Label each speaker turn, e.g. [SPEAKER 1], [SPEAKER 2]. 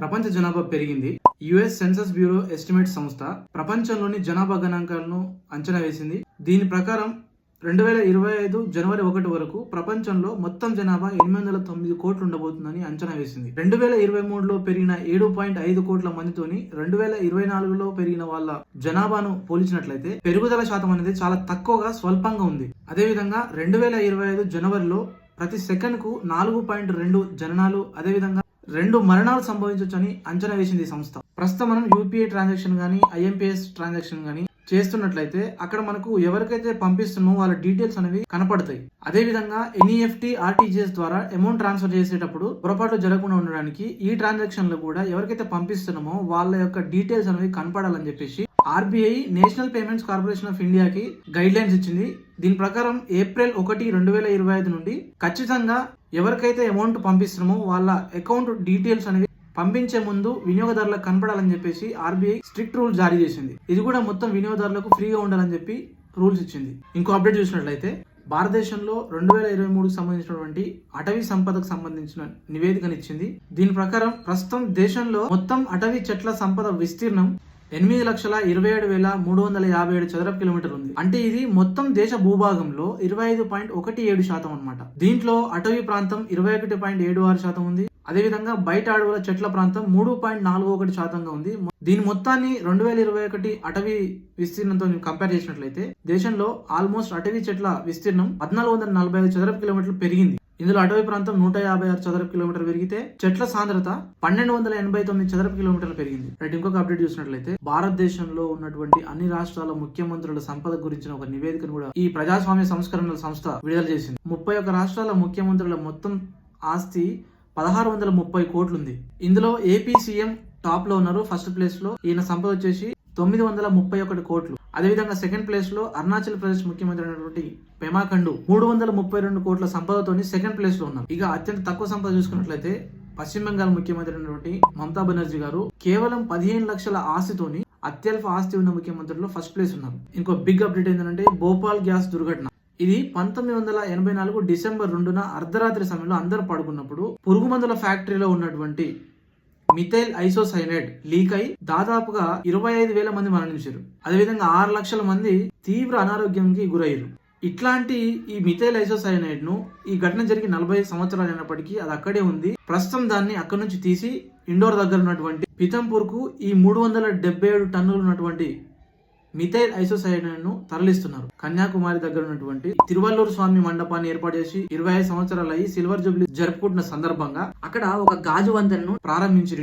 [SPEAKER 1] ప్రపంచ జనాభా పెరిగింది. యుఎస్ సెన్సస్ బ్యూరో ఎస్టిమేట్ సంస్థ ప్రపంచంలోని జనాభా గణాంకాలను అంచనా వేసింది. దీని ప్రకారం 2025 జనవరి 1 వరకు ప్రపంచంలో మొత్తం జనాభా 809 కోట్లు ఉండబోతుందని అంచనా వేసింది. 2023లో పెరిగిన 7.5 కోట్ల మందితోని 2024లో పెరిగిన వాళ్ళ జనాభాను పోల్చినట్లయితే పెరుగుదల శాతం అనేది చాలా తక్కువగా స్వల్పంగా ఉంది. అదేవిధంగా 2025 జనవరిలో ప్రతి సెకండ్ కు 4.2 జననాలు, అదేవిధంగా 2 మరణాలు సంభవించవచ్చని అంచనా వేసింది ఈ సంస్థ. ప్రస్తుతం మనం యూపీఐ ట్రాన్సాక్షన్ గానీ, ఐఎంపీఎస్ ట్రాన్సాక్షన్ గానీ చేస్తున్నట్లయితే అక్కడ మనకు ఎవరికైతే పంపిస్తున్నామో వాళ్ళ డీటెయిల్స్ అనేవి కనపడతాయి. అదే విధంగా ఎన్ఈఎఫ్టీ, ఆర్టీజీఎస్ ద్వారా అమౌంట్ ట్రాన్స్ఫర్ చేసేటప్పుడు పొరపాట్లు జరగకుండా ఉండడానికి ఈ ట్రాన్సాక్షన్ లో కూడా ఎవరికైతే పంపిస్తున్నామో వాళ్ళ యొక్క డీటెయిల్స్ అనేవి కనపడాలని చెప్పేసి RBI national payments corporation of ఇండియాకి గైడ్ లైన్స్ ఇచ్చింది. దీని ప్రకారం ఏప్రిల్ 1, 2025 నుండి ఖచ్చితంగా ఎవరికైతే అమౌంట్ పంపిస్తున్నామో వాళ్ళ అకౌంట్ డీటెయిల్స్ అనేవి పంపించే ముందు వినియోగదారులకు కనపడాలని చెప్పేసి ఆర్బీఐ స్ట్రిక్ట్ రూల్ జారీ చేసింది. ఇది కూడా మొత్తం వినియోగదారులకు ఫ్రీగా ఉండాలని చెప్పి రూల్స్ ఇచ్చింది. ఇంకో అప్డేట్ చూసినట్లయితే భారతదేశంలో 2023కు సంబంధించినటువంటి అటవీ సంపదకు సంబంధించిన నివేదికనిచ్చింది. దీని ప్రకారం ప్రస్తుతం దేశంలో మొత్తం అటవీ చెట్ల సంపద విస్తీర్ణం 8,27,357 చదరపు కిలోమీటర్లు ఉంది. అంటే ఇది మొత్తం దేశ భూభాగంలో 25.17% అన్నమాట. దీంట్లో అటవీ ప్రాంతం 21.76% ఉంది. అదేవిధంగా బయట అడవుల చెట్ల ప్రాంతం 3.41% ఉంది. దీని మొత్తాన్ని 2021 అటవీ విస్తీర్ణంతో కంపేర్ చేసినట్లయితే దేశంలో ఆల్మోస్ట్ అటవీ చెట్ల విస్తీర్ణం 1445 చదరపు కిలోమీటర్లు పెరిగింది. ఇందులో అటవీ ప్రాంతం 156 చదరపు కిలోమీటర్లు పెరిగితే చెట్ల సాంద్రత 1289 చదరపు కిలోమీటర్లు పెరిగింది. రైట్, ఇంకొక అప్డేట్ చూసినట్లయితే భారతదేశంలో ఉన్నటువంటి అన్ని రాష్ట్రాల ముఖ్యమంత్రుల సంపద గురించిన ఒక నివేదికను కూడా ఈ ప్రజాస్వామ్య సంస్కరణల సంస్థ విడుదల చేసింది. 31 రాష్ట్రాల ముఖ్యమంత్రుల మొత్తం ఆస్తి 1630 కోట్లు ఉంది. ఇందులో ఏపీ సీఎం టాప్ లో ఉన్నారు. ఫస్ట్ ప్లేస్ లో ఈయన సంపద వచ్చేసి 931 కోట్లు. అదేవిధంగా సెకండ్ ప్లేస్ లో అరుణాచల్ ప్రదేశ్ ముఖ్యమంత్రి అయినటువంటి పెమా ఖండు 332 కోట్ల సంపదతోని సెకండ్ ప్లేస్ లో ఉన్నారు. ఇక అత్యంత తక్కువ సంపద చూసుకున్నట్లయితే పశ్చిమ బెంగాల్ ముఖ్యమంత్రి అయినటువంటి మమతా బెనర్జీ గారు కేవలం 15 లక్షల ఆస్తితోని అత్యల్ప ఆస్తి ఉన్న ముఖ్యమంత్రిలో ఫస్ట్ ప్లేస్ ఉన్నారు. ఇంకో బిగ్ అప్డేట్ ఏంటంటే భోపాల్ గ్యాస్ దుర్ఘటన. ఇది 1984 డిసెంబర్ 2న అర్ధరాత్రి సమయంలో అందరూ పడుకున్నప్పుడు పురుగు మందుల ఫ్యాక్టరీలో ఉన్నటువంటి మిథైల్ ఐసోసైనైడ్ లీక్ అయి దాదాపుగా 25,000 మంది మరణించారు. అదేవిధంగా 6 లక్షల మంది తీవ్ర అనారోగ్యానికి గురయ్యారు. ఇట్లాంటి ఈ మిథైల్ ఐసోసైనైడ్ ను ఈ ఘటన జరిగి 40 సంవత్సరాలు అయినప్పటికీ అది అక్కడే ఉంది. ప్రస్తుతం దాన్ని అక్కడి నుంచి తీసి ఇండోర్ దగ్గర ఉన్నటువంటి పితంపూర్ కు ఈ 377 టన్నులు ఉన్నటువంటి మిథైల్ ఐసోసైనైడ్ ను తరలిస్తున్నారు. కన్యాకుమారి దగ్గర ఉన్నటువంటి తిరువల్లూరు స్వామి మండపాన్ని ఏర్పాటు చేసి 25 సంవత్సరాలు అయ్యి సిల్వర్ జూబ్లీ జరుపుకుంటున్న సందర్భంగా అక్కడ ఒక గాజు వంతెనను ప్రారంభించారు.